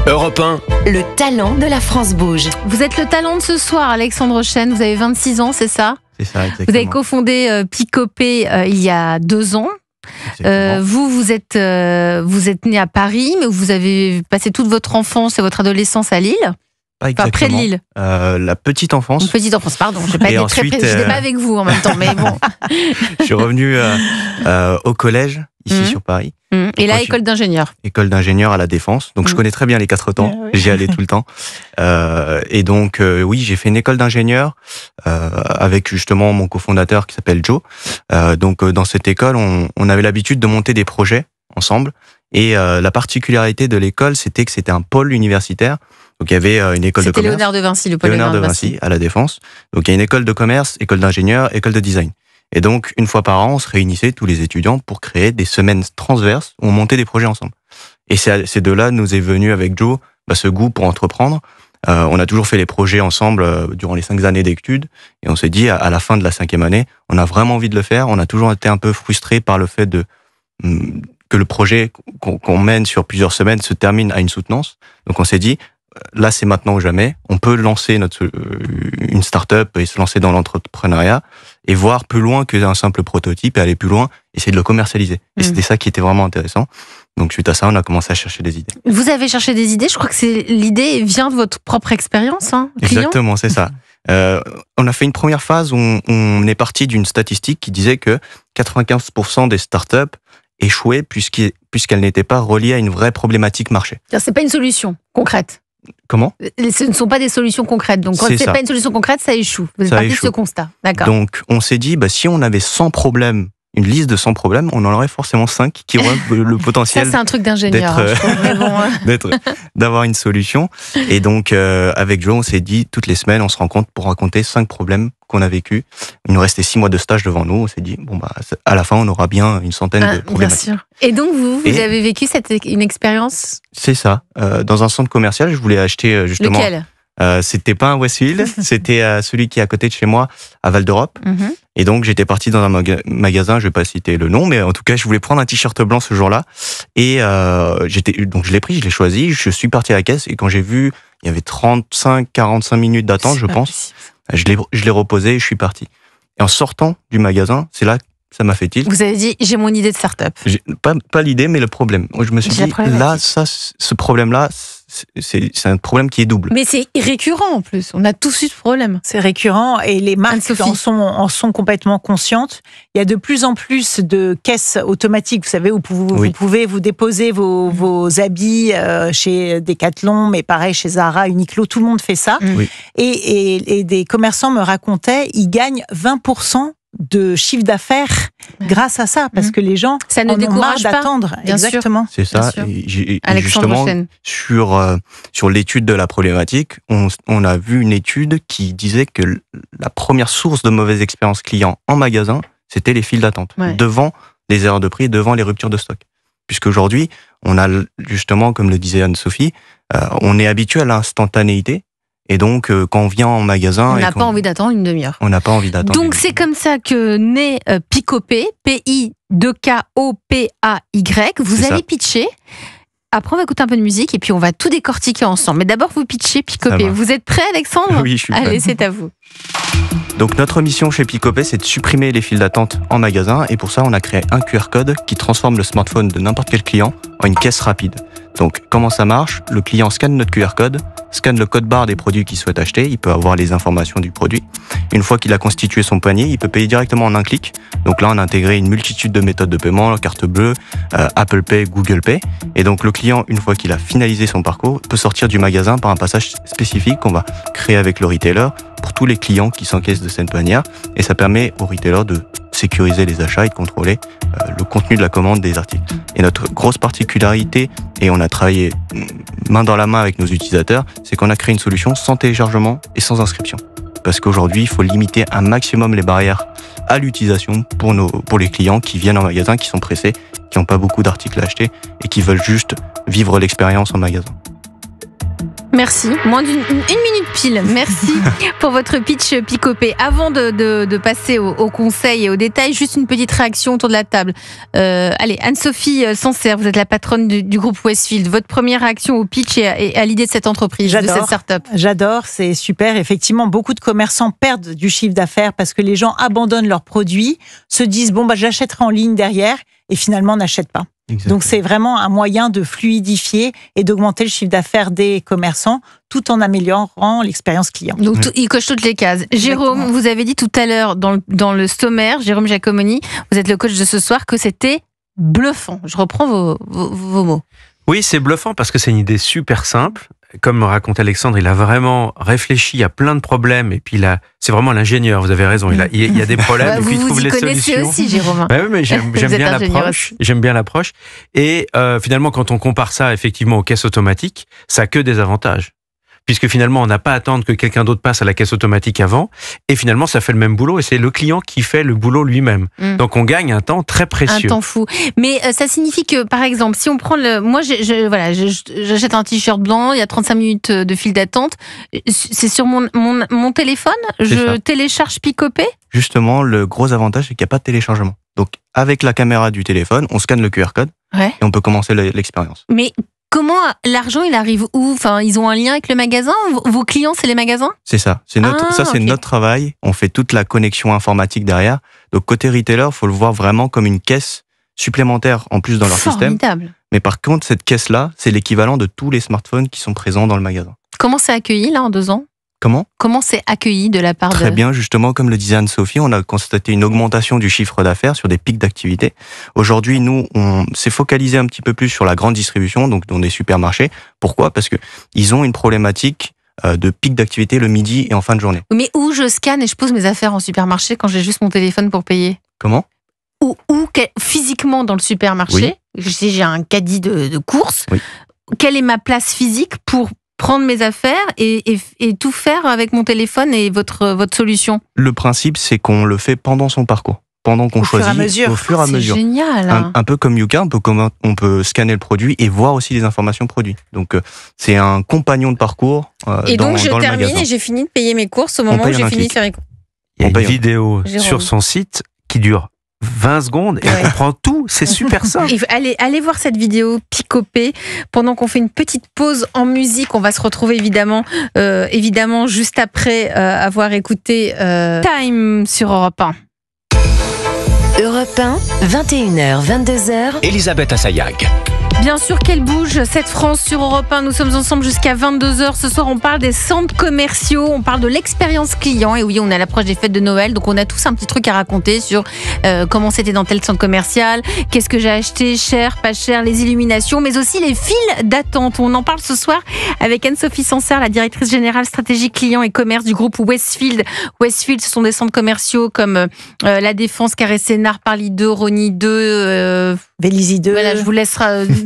Europe 1. Le talent de la France bouge. Vous êtes le talent de ce soir, Alexandre Chêne. Vous avez 26 ans, c'est ça ? C'est ça, exactement. Vous avez cofondé Picopé il y a 2 ans. Vous êtes né à Paris, mais vous avez passé toute votre enfance et votre adolescence à Lille. Enfin, près de Lille. La petite enfance. Une petite enfance, pardon. Je n'étais pas avec vous en même temps, mais bon. Je suis revenu au collège, ici sur Paris. Et là, école d'ingénieur. École d'ingénieur à la Défense. Donc, je connais très bien les 4 temps. Oui. J'y allais tout le temps. Et donc, oui, j'ai fait une école d'ingénieur avec justement mon cofondateur qui s'appelle Joe. Donc, dans cette école, on avait l'habitude de monter des projets ensemble. Et la particularité de l'école, c'était que c'était un pôle universitaire. Donc, il y avait une école de commerce. C'était Léonard de Vinci, le pôle Léonard de Vinci à la Défense. Donc, il y a une école de commerce, école d'ingénieur, école de design. Et donc, une fois par an, on se réunissait tous les étudiants pour créer des semaines transverses où on montait des projets ensemble. Et c'est de là nous est venu avec Joe ce goût pour entreprendre. On a toujours fait les projets ensemble durant les 5 années d'études. Et on s'est dit, à la fin de la 5e année, on a vraiment envie de le faire. On a toujours été un peu frustrés par le fait que le projet qu'on mène sur plusieurs semaines se termine à une soutenance. Donc, on s'est dit, là, c'est maintenant ou jamais. On peut lancer une start-up et se lancer dans l'entrepreneuriat et voir plus loin qu'un simple prototype et aller plus loin, essayer de le commercialiser. Et c'était ça qui était vraiment intéressant. Donc, suite à ça, on a commencé à chercher des idées. Vous avez cherché des idées. Je crois que l'idée vient de votre propre expérience, client. Exactement, c'est ça. On a fait une première phase où on est parti d'une statistique qui disait que 95% des startups échouaient puisqu'elles n'étaient pas reliées à une vraie problématique marché. C'est pas une solution concrète. Comment ? Ce ne sont pas des solutions concrètes. Donc, quand c'est pas une solution concrète, ça échoue. Vous êtes parti de ce constat. D'accord. Donc, on s'est dit, si on avait 100 problèmes, une liste de 100 problèmes, on en aurait forcément 5 qui auraient le potentiel. Ça, c'est un truc d'ingénieur. D'avoir une solution. Et donc, avec Joe, on s'est dit, toutes les semaines, on se rencontre pour raconter 5 problèmes qu'on a vécu. Il nous restait 6 mois de stage devant nous. On s'est dit, à la fin, on aura bien une centaine de problématiques. Bien sûr. Et donc, vous avez vécu une expérience ? C'est ça. Dans un centre commercial, je voulais acheter justement. Lequel ? C'était pas un Westfield, c'était celui qui est à côté de chez moi, à Val d'Europe. Et donc, j'étais parti dans un magasin, je vais pas citer le nom, mais en tout cas, je voulais prendre un t-shirt blanc ce jour-là. Et donc je l'ai pris, je l'ai choisi, je suis parti à la caisse. Et quand j'ai vu, il y avait 35-45 minutes d'attente, je pense. Je l'ai reposé et je suis parti. Et en sortant du magasin, c'est là que ça m'a fait tilt. Vous avez dit, j'ai mon idée de start-up. Pas l'idée, mais le problème. Je me suis dit, là, ce problème-là, c'est un problème qui est double. Mais c'est récurrent en plus. On a tous eu ce problème. C'est récurrent et les marques en sont complètement conscientes. Il y a de plus en plus de caisses automatiques. Vous savez, où vous pouvez vous déposer vos habits chez Decathlon, mais pareil chez Zara, Uniqlo, tout le monde fait ça. Oui. Et des commerçants me racontaient, ils gagnent 20% de chiffre d'affaires grâce à ça, parce que les gens ça ne décourage pas d'attendre. Exactement. C'est ça. Et justement, sur l'étude de la problématique, on a vu une étude qui disait que la première source de mauvaise expérience client en magasin, c'était les files d'attente, devant les erreurs de prix, devant les ruptures de stock. Puisqu'aujourd'hui, on a justement, comme le disait Anne-Sophie, on est habitué à l'instantanéité. Et donc, quand on vient en magasin... On n'a pas envie d'attendre une demi-heure. On n'a pas envie d'attendre. Donc, c'est comme ça que naît Picopé, P-I-2-K-O-P-A-Y. Vous allez pitcher. Après, on va écouter un peu de musique et puis on va tout décortiquer ensemble. Mais d'abord, vous pitchez Picopé. Vous êtes prêt, Alexandre ? Oui, je suis prêt. Allez, c'est à vous. Donc, notre mission chez Picopé, c'est de supprimer les files d'attente en magasin. Et pour ça, on a créé un QR code qui transforme le smartphone de n'importe quel client en une caisse rapide. Donc, comment ça marche ? Le client scanne notre QR code, scanne le code barre des produits qu'il souhaite acheter, il peut avoir les informations du produit. Une fois qu'il a constitué son panier, il peut payer directement en un clic. Donc là, on a intégré une multitude de méthodes de paiement, carte bleue, Apple Pay, Google Pay. Et donc le client, une fois qu'il a finalisé son parcours, peut sortir du magasin par un passage spécifique qu'on va créer avec le retailer pour tous les clients qui s'encaissent de cette manière. Et ça permet au retailer de sécuriser les achats et de contrôler le contenu de la commande des articles. Et notre grosse particularité, et on a travaillé main dans la main avec nos utilisateurs, c'est qu'on a créé une solution sans téléchargement et sans inscription. Parce qu'aujourd'hui, il faut limiter un maximum les barrières à l'utilisation pour les clients qui viennent en magasin, qui sont pressés, qui n'ont pas beaucoup d'articles à acheter et qui veulent juste vivre l'expérience en magasin. Merci. Moins d'une minute pile. Merci pour votre pitch Picopé. Avant de passer au conseil et aux détails, juste une petite réaction autour de la table. Allez, Anne-Sophie Sancerre, vous êtes la patronne du groupe Westfield. Votre première réaction au pitch et à l'idée de cette entreprise, de cette start-up? J'adore, c'est super. Effectivement, beaucoup de commerçants perdent du chiffre d'affaires parce que les gens abandonnent leurs produits, se disent j'achèterai en ligne derrière et finalement n'achètent pas. Exactement. Donc c'est vraiment un moyen de fluidifier et d'augmenter le chiffre d'affaires des commerçants tout en améliorant l'expérience client. Donc il coche toutes les cases. Jérôme, exactement. Vous avez dit tout à l'heure dans le sommaire, Jérôme Giacomoni, vous êtes le coach de ce soir, que c'était bluffant. Je reprends vos mots. Oui, c'est bluffant parce que c'est une idée super simple. Comme raconte Alexandre, il a vraiment réfléchi à plein de problèmes et puis c'est vraiment l'ingénieur, vous avez raison, il y a des problèmes et puis il trouve les solutions. Vous aussi, Jérôme. Oui, mais j'aime bien l'approche. Et finalement, quand on compare ça effectivement aux caisses automatiques, ça a que des avantages. Puisque finalement, on n'a pas à attendre que quelqu'un d'autre passe à la caisse automatique avant, et finalement, ça fait le même boulot, et c'est le client qui fait le boulot lui-même. Donc, on gagne un temps très précieux. Un temps fou. Mais ça signifie que, par exemple, si on prend moi, j'achète un t-shirt blanc, il y a 35 minutes de file d'attente, c'est sur mon téléphone, je télécharge Picopé. Justement, le gros avantage, c'est qu'il n'y a pas de téléchargement. Donc, avec la caméra du téléphone, on scanne le QR code, et on peut commencer l'expérience. Mais comment l'argent, il arrive où? Enfin, ils ont un lien avec le magasin? Vos clients, c'est les magasins? C'est ça. C'est notre travail. On fait toute la connexion informatique derrière. Donc, côté retailer, il faut le voir vraiment comme une caisse supplémentaire en plus dans leur système. Mais par contre, cette caisse-là, c'est l'équivalent de tous les smartphones qui sont présents dans le magasin. Comment c'est accueilli, là, en 2 ans? Comment c'est accueilli de la part Très bien, justement, comme le disait Anne-Sophie, on a constaté une augmentation du chiffre d'affaires sur des pics d'activité. Aujourd'hui, nous, on s'est focalisé un petit peu plus sur la grande distribution, donc dans des supermarchés. Pourquoi? Parce que ils ont une problématique de pic d'activité le midi et en fin de journée. Mais où je scanne et je pose mes affaires en supermarché quand j'ai juste mon téléphone pour payer? Comment? Ou physiquement dans le supermarché, si j'ai un caddie de courses, quelle est ma place physique pour prendre mes affaires et tout faire avec mon téléphone et votre solution? Le principe, c'est qu'on le fait pendant son parcours. Pendant qu'on choisit, au fur et à mesure. C'est génial. Un peu comme Yuka, on peut scanner le produit et voir aussi les informations produits. Donc, c'est un compagnon de parcours et donc, je termine magasin. Et j'ai fini de payer mes courses au moment où j'ai fini de faire mes courses. Il y a une vidéo sur son site qui dure 20 secondes et on comprend tout, c'est super simple. Allez voir cette vidéo Picopé. Pendant qu'on fait une petite pause en musique, on va se retrouver évidemment juste après avoir écouté Time sur Europe 1. Europe 1, 21h, 22h. Elisabeth Assayag. Bien sûr qu'elle bouge, cette France sur Europe 1. Nous sommes ensemble jusqu'à 22h. Ce soir, on parle des centres commerciaux, on parle de l'expérience client. Et oui, on est à l'approche des fêtes de Noël, donc on a tous un petit truc à raconter sur comment c'était dans tel centre commercial, qu'est-ce que j'ai acheté, cher, pas cher, les illuminations, mais aussi les files d'attente. On en parle ce soir avec Anne-Sophie Sancerre, la directrice générale stratégie client et commerce du groupe Westfield. Westfield, ce sont des centres commerciaux comme La Défense, Carré Sénart, Parly 2, Rosny 2, Vélizy 2. Voilà, je vous laisse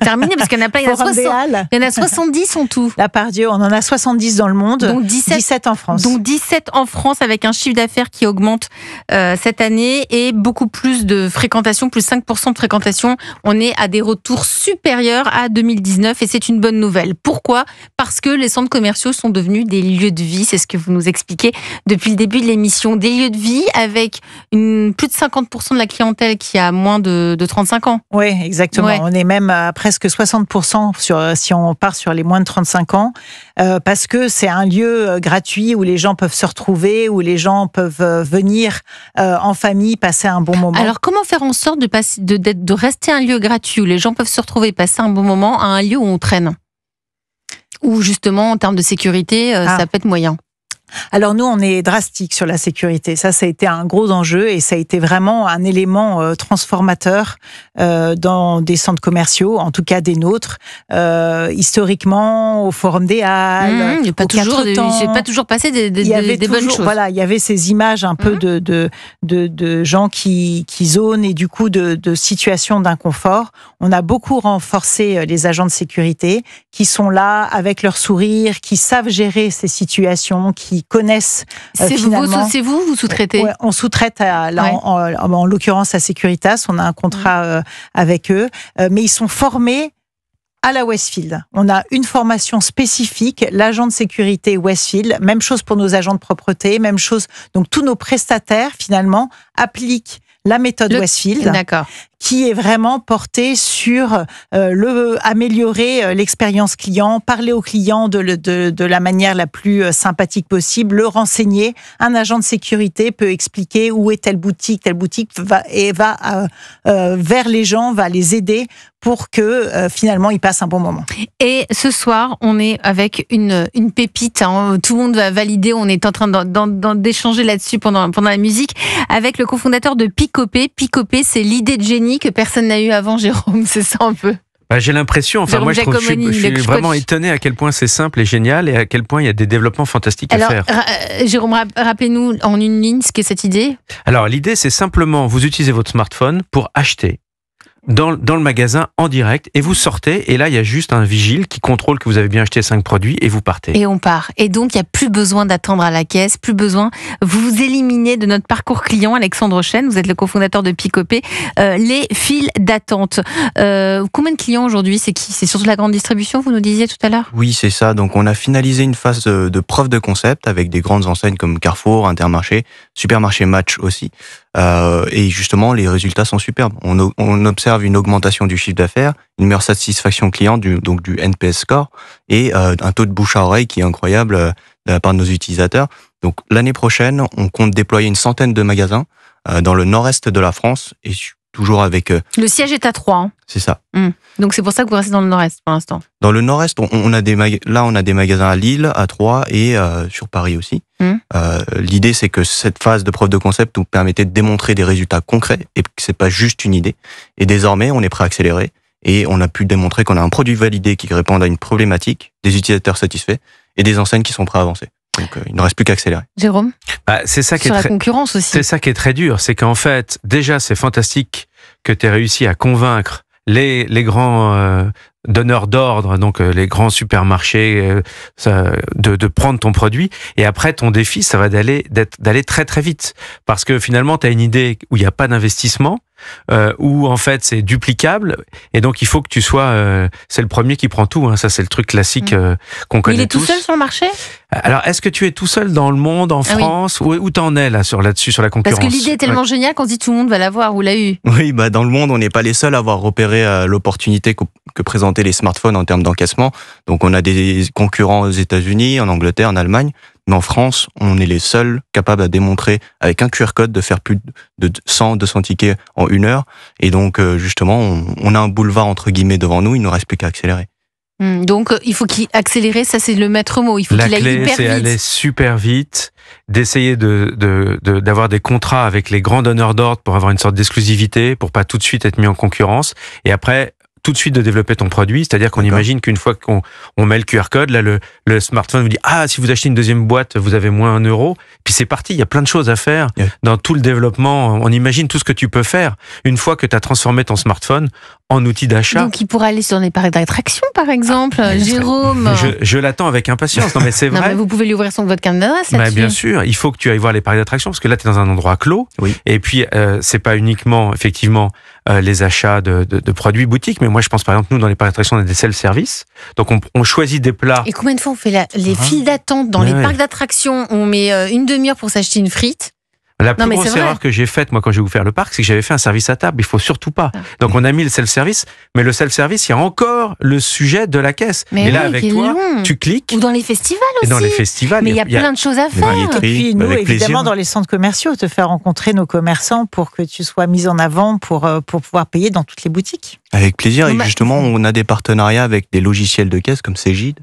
terminer parce qu'il y en a plein, il y en a 70 en tout. La Pardieu, on en a 70 dans le monde, donc 17 en France. Donc 17 en France avec un chiffre d'affaires qui augmente cette année et beaucoup plus de fréquentation, plus 5% de fréquentation. On est à des retours supérieurs à 2019 et c'est une bonne nouvelle. Pourquoi? Parce que les centres commerciaux sont devenus des lieux de vie, c'est ce que vous nous expliquez depuis le début de l'émission. Des lieux de vie avec plus de 50% de la clientèle qui a moins de 35 ans. Oui, exactement. Ouais. On est même à presque 60% si on part sur les moins de 35 ans, parce que c'est un lieu gratuit où les gens peuvent se retrouver, où les gens peuvent venir en famille, passer un bon moment. Alors, comment faire en sorte de rester un lieu gratuit où les gens peuvent se retrouver, passer un bon moment, à un lieu où on traîne? Ou justement, en termes de sécurité, ça peut être moyen. Alors nous, on est drastique sur la sécurité. Ça a été un gros enjeu et ça a été vraiment un élément transformateur dans des centres commerciaux, en tout cas des nôtres. Historiquement, au Forum des Halles, il n'y a pas toujours passé des bonnes choses. Voilà, il y avait ces images un peu de gens qui zonent et du coup de situations d'inconfort. On a beaucoup renforcé les agents de sécurité qui sont là avec leur sourire, qui savent gérer ces situations, qui connaissent finalement. C'est vous sous-traitez? Ouais, on sous-traite en l'occurrence à Securitas, on a un contrat avec eux, mais ils sont formés à la Westfield. On a une formation spécifique, l'agent de sécurité Westfield. Même chose pour nos agents de propreté, même chose. Donc, tous nos prestataires, finalement, appliquent la méthode Westfield, qui est vraiment portée sur améliorer l'expérience client, parler au client de la manière la plus sympathique possible, le renseigner. Un agent de sécurité peut expliquer où est telle boutique va vers les gens, va les aider pour que finalement ils passent un bon moment. Et ce soir, on est avec une pépite, hein. Tout le monde va valider, on est en train d'échanger là-dessus pendant la musique, avec le cofondateur de Picopé. Picopé, c'est l'idée de génie que personne n'a eu avant, Jérôme, c'est ça un peu? J'ai l'impression, moi je suis vraiment étonné à quel point c'est simple et génial et à quel point il y a des développements fantastiques à faire. Jérôme, rappelez-nous en une ligne ce qu'est cette idée. Alors l'idée, c'est simplement, vous utilisez votre smartphone pour acheter dans le magasin en direct et vous sortez et là il y a juste un vigile qui contrôle que vous avez bien acheté 5 produits et vous partez. Et on part. Et donc il n'y a plus besoin d'attendre à la caisse, plus besoin. Vous éliminez de notre parcours client, Alexandre Chêne, vous êtes le cofondateur de Picopé, les files d'attente. Combien de clients aujourd'hui? C'est surtout la grande distribution, vous nous disiez tout à l'heure? Oui, c'est ça. Donc on a finalisé une phase de preuve de concept avec des grandes enseignes comme Carrefour, Intermarché, Supermarché Match aussi. Et justement, les résultats sont superbes. On observe une augmentation du chiffre d'affaires, une meilleure satisfaction client, donc du NPS score, et un taux de bouche à oreille qui est incroyable de la part de nos utilisateurs. Donc l'année prochaine, on compte déployer une centaine de magasins dans le nord-est de la France et toujours avec... Le siège est à Troyes. Hein. C'est ça. Donc c'est pour ça que vous restez dans le nord-est pour l'instant. Dans le nord-est, on a des magasins à Lille, à Troyes et sur Paris aussi. L'idée, c'est que cette phase de preuve de concept nous permettait de démontrer des résultats concrets et que c'est pas juste une idée. Et désormais, on est prêt à accélérer et on a pu démontrer qu'on a un produit validé qui répond à une problématique, des utilisateurs satisfaits et des enseignes qui sont prêts à avancer. Donc, il ne reste plus qu'à accélérer. Jérôme, c'est ça qui sur la concurrence aussi. C'est ça qui est très dur, c'est qu'en fait, déjà, c'est fantastique que tu aies réussi à convaincre les grands donneurs d'ordre, donc les grands supermarchés, de prendre ton produit. Et après, ton défi, ça va d'aller très très vite, parce que finalement, tu as une idée où il n'y a pas d'investissement, où en fait c'est duplicable, et donc il faut que tu sois, c'est le premier qui prend tout. Hein, ça c'est le truc classique qu'on connaît tous. Il est tout seul sur le marché? Alors, est-ce que tu es tout seul dans le monde, en France? Oui. Où t'en es là-dessus, sur la concurrence? Parce que l'idée est tellement géniale qu'on se dit tout le monde va l'avoir ou l'a eu. Oui, dans le monde, on n'est pas les seuls à avoir repéré l'opportunité que présentaient les smartphones en termes d'encaissement. Donc, on a des concurrents aux États-Unis, en Angleterre, en Allemagne. Mais en France, on est les seuls capables à démontrer avec un QR code de faire plus de 100-200 tickets en 1 heure. Et donc, justement, on a un boulevard entre guillemets devant nous. Il ne reste plus qu'à accélérer. Donc, il faut qu'il accélérer, ça c'est le maître mot. Il faut qu'il aille hyper vite. La clé, c'est aller super vite, d'essayer d'avoir des contrats avec les grands donneurs d'ordre pour avoir une sorte d'exclusivité, pour pas tout de suite être mis en concurrence. Et après, tout de suite de développer ton produit, c'est-à-dire qu'on imagine qu'une fois qu'on met le QR code, là le smartphone vous dit si vous achetez une deuxième boîte, vous avez moins 1 euro. Puis c'est parti, il y a plein de choses à faire dans tout le développement. On imagine tout ce que tu peux faire une fois que tu as transformé ton smartphone en outil d'achat. Donc il pourra aller sur les parcs d'attraction, par exemple, Jérôme. Je l'attends avec impatience. Non mais c'est vrai. Non, mais vous pouvez lui ouvrir son votre carnet d'adresse là-dessus. Bien sûr, il faut que tu ailles voir les parcs d'attraction parce que là tu es dans un endroit clos. Oui. Et puis c'est pas uniquement effectivement les achats de produits boutiques, mais moi je pense par exemple nous dans les parcs d'attraction on a des self-service. Donc on choisit des plats. Et combien de fois on fait les files d'attente dans les parcs d'attraction? On met une demi-heure pour s'acheter une frite. La plus grosse erreur que j'ai faite, moi, quand j'ai ouvert le parc, c'est que j'avais fait un service à table. Il faut surtout pas. Donc, on a mis le self-service, mais le self-service, il y a encore le sujet de la caisse. Mais et là, avec toi, tu cliques. Ou dans les festivals aussi. Et dans les festivals. Mais il y a plein de choses à faire. Et puis, nous, évidemment, dans les centres commerciaux, te faire rencontrer nos commerçants pour que tu sois mis en avant pour pouvoir payer dans toutes les boutiques. Avec plaisir. Et justement, on a des partenariats avec des logiciels de caisse comme Cegid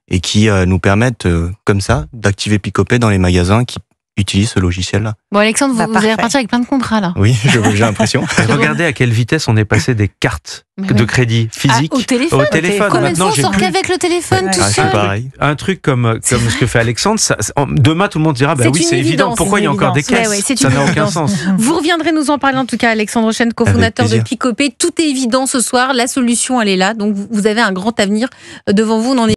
et qui nous permettent, comme ça, d'activer Picopé dans les magasins qui utilise ce logiciel-là. Bon, Alexandre, vous allez repartir avec plein de contrats, là. Oui, j'ai l'impression. Regardez à quelle vitesse on est passé des cartes de crédit physiques au téléphone. Combien de fois on sort qu'avec le téléphone tout seul? Pareil. Un truc comme ce que fait Alexandre, demain tout le monde dira oui, c'est évident. Pourquoi il y a encore des caisses? Ça n'a aucun sens. Vous reviendrez nous en parler en tout cas, Alexandre Chêne, cofondateur de Picopé. Tout est évident ce soir. La solution, elle est là. Donc vous avez un grand avenir devant vous.